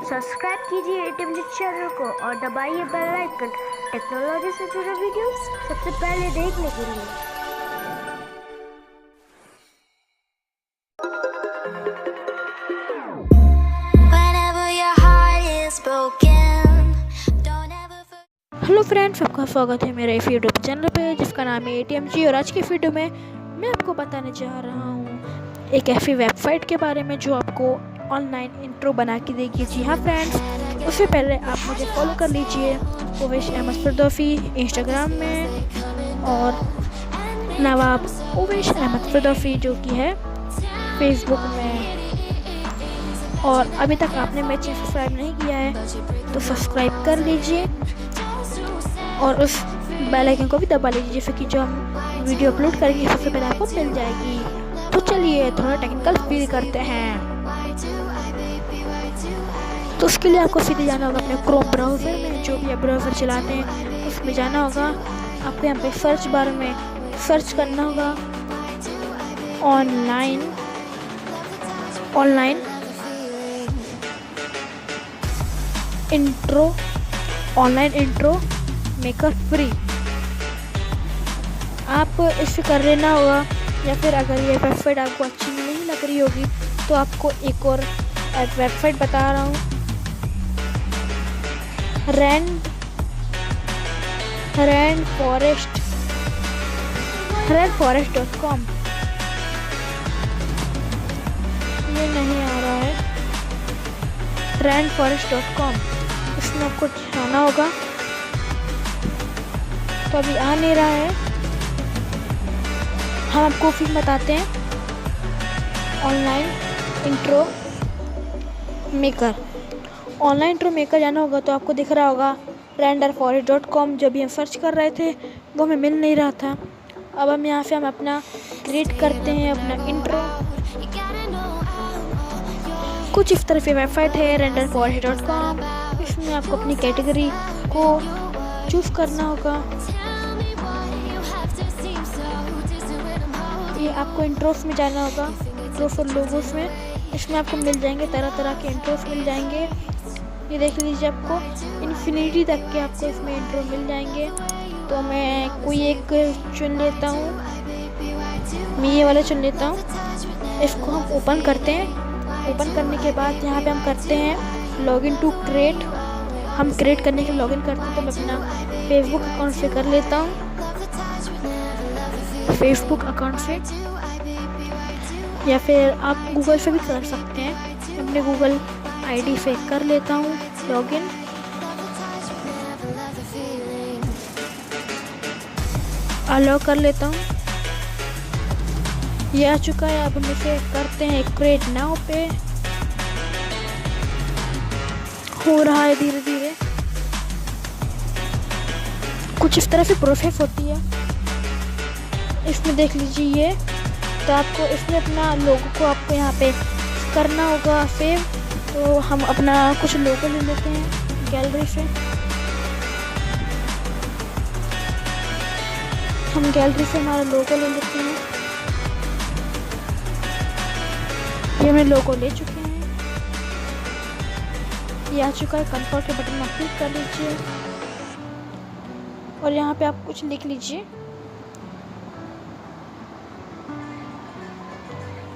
Subscribe कीजिए YouTube channel को और दबाइए बेल आइकन टेक्नोलॉजी से जुड़े वीडियोस सबसे पहले देखने के लिए। हेलो फ्रेंड्स, आपका स्वागत है मेरे इस यूट्यूब चैनल पे जिसका नाम है ATMG। और आज की वीडियो में मैं आपको बताने जा रहा हूँ एक ऐसी वेबसाइट के बारे में जो आपको ऑनलाइन इंट्रो बना के देगी। जी हाँ फ्रेंड्स, उससे पहले आप मुझे फॉलो कर लीजिए ओवैश अहमद फिरदौसी इंस्टाग्राम में, और नवाब ओवैश अहमद फिरदौसी जो कि है फेसबुक में। और अभी तक आपने मेरे चैनल सब्सक्राइब नहीं किया है तो सब्सक्राइब कर लीजिए और उस बेल आइकन को भी दबा लीजिए, जैसे कि जो हम वीडियो अपलोड करेंगे सबसे पहले आपको मिल जाएगी। तो चलिए थोड़ा टेक्निकल फील करते हैं। तो उसके लिए आपको सीधे जाना होगा अपने क्रोम ब्राउज़र में, जो भी आप ब्राउज़र चलाते हैं उसमें जाना होगा। आपको यहाँ पे सर्च बार में सर्च करना होगा ऑनलाइन इंट्रो मेकर फ्री। आप इसे कर लेना होगा, या फिर अगर ये वेबसाइट आपको अच्छी नहीं लग रही होगी तो आपको एक और वेबसाइट बता रहा हूँ, rainforest.com। ये नहीं आ रहा है, rainforest.com, इसमें आपको जाना होगा। तो अभी आ नहीं रहा है, हम आपको फिर बताते हैं। ऑनलाइन इंट्रो मेकर जाना होगा तो आपको दिख रहा होगा rainforest.com। जब भी हम सर्च कर रहे थे वो हमें मिल नहीं रहा था। अब हम यहाँ से अपना क्रिएट करते हैं अपना इंट्रो। कुछ इस तरह से वेबसाइट है rainforest.com। इसमें आपको अपनी कैटेगरी को चूज़ करना होगा। ये आपको इंट्रोस में जाना होगा, इंट्रोस और लोगोस में। इसमें आपको मिल जाएंगे तरह तरह के इंट्रोस मिल जाएंगे। ये देख लीजिए, आपको इन्फिनिटी तक के आपको इसमें इंट्रो मिल जाएंगे। तो मैं कोई एक चुन लेता हूँ, मैं ये वाला चुन लेता हूँ। इसको हम ओपन करते हैं। ओपन करने के बाद यहाँ पे हम करते हैं लॉगिन टू क्रिएट। हम क्रिएट करने के लॉगिन करते हैं, तो मैं अपना फेसबुक अकाउंट से कर लेता हूँ। फेसबुक अकाउंट से, या फिर आप गूगल से भी कर सकते हैं। अपने गूगल आईडी से कर लेता हूँ लॉगिन। अलाउ कर लेता हूँ, ये आ चुका है। अब हम इसे करते हैं क्रिएट नाउ पे। हो रहा है धीरे धीरे, कुछ इस तरह से प्रोसेस होती है। इसमें देख लीजिए ये, तो आपको इसमें अपना लोगो को आपको यहाँ पे करना होगा सेव। तो हम अपना कुछ लोगो ले लेते हैं गैलरी से। हम गैलरी से हमारा लोगो ले लेते हैं। ये हमने लोगो ले चुके हैं, ये आ चुका है। कंफर्ट के बटन में क्लिक कर लीजिए और यहाँ पे आप कुछ लिख लीजिए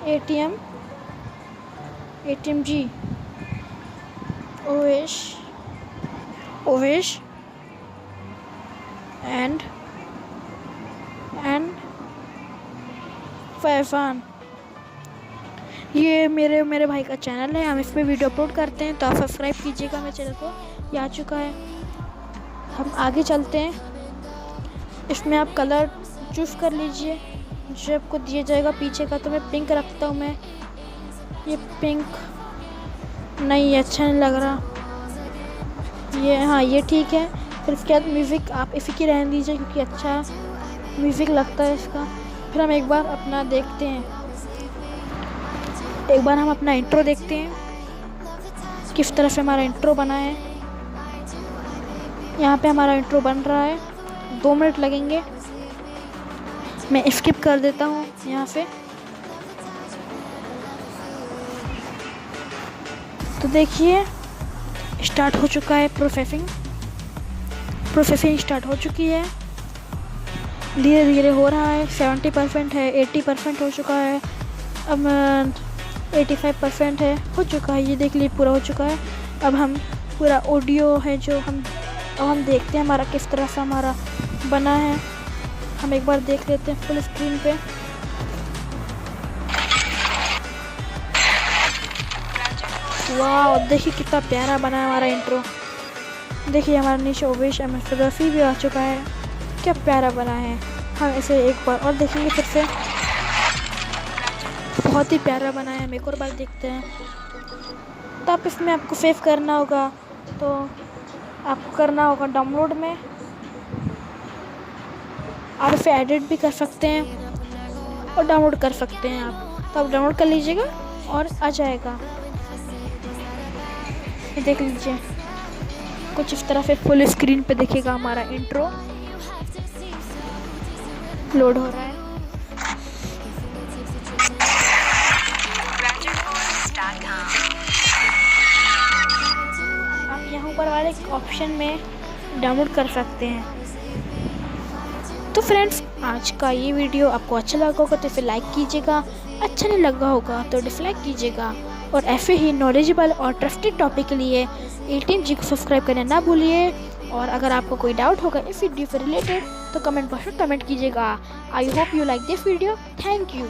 ATMG ओवैश एंड फैज़ान। ये मेरे भाई का चैनल है, हम इस पर वीडियो अपलोड करते हैं, तो आप सब्सक्राइब कीजिएगा मेरे चैनल को। ये आ चुका है। हम आगे चलते हैं। इसमें आप कलर चूज़ कर लीजिए जो आपको दिया जाएगा पीछे का। तो मैं पिंक रखता हूँ। मैं ये पिंक नहीं, अच्छा नहीं लग रहा ये। हाँ, ये ठीक है। फिर इसके बाद म्यूज़िक आप इसी की रहने दीजिए क्योंकि अच्छा म्यूज़िक लगता है इसका। फिर हम एक बार अपना देखते हैं, एक बार हम अपना इंट्रो देखते हैं किस तरह से हमारा इंट्रो बना है। यहाँ पे हमारा इंट्रो बन रहा है, 2 मिनट लगेंगे। मैं स्किप कर देता हूँ यहाँ से। तो देखिए स्टार्ट हो चुका है, प्रोसेसिंग स्टार्ट हो चुकी है, धीरे धीरे हो रहा है। 70% है, 80% हो चुका है, अब 85% है, हो चुका है। ये देख लीजिए पूरा हो चुका है। अब हम पूरा ऑडियो है जो अब हम देखते हैं हमारा किस तरह से हमारा बना है। हम एक बार देख लेते हैं फुल स्क्रीन पे। वाह, देखिए कितना प्यारा बना है हमारा इंट्रो। देखिए हमारा नीचे ओवेश अहमद फिरदौसी भी आ चुका है, क्या प्यारा बना है। हम इसे एक बार और देखेंगे फिर से, बहुत ही प्यारा बना है। हम एक और बार देखते हैं। तो आप इसमें आपको सेव करना होगा, तो आपको करना होगा डाउनलोड में। आप इसे एडिट भी कर सकते हैं और डाउनलोड कर सकते हैं आप। तो आप डाउनलोड कर लीजिएगा और आ जाएगा। ये देख लीजिए कुछ इस तरह से फुल स्क्रीन पे दिखेगा हमारा इंट्रो। लोड हो रहा है। आप यहाँ पर वाले ऑप्शन में डाउनलोड कर सकते हैं। तो फ्रेंड्स, आज का ये वीडियो आपको अच्छा लगा होगा तो इसे लाइक कीजिएगा, अच्छा नहीं लगा होगा तो डिसलाइक कीजिएगा। और ऐसे ही नॉलेजेबल और ट्रस्टेड टॉपिक के लिए ATMG को सब्सक्राइब करना ना भूलिए। और अगर आपको कोई डाउट होगा इस वीडियो से रिलेटेड तो कमेंट बॉक्स में कमेंट कीजिएगा। I hope you like this video. Thank you.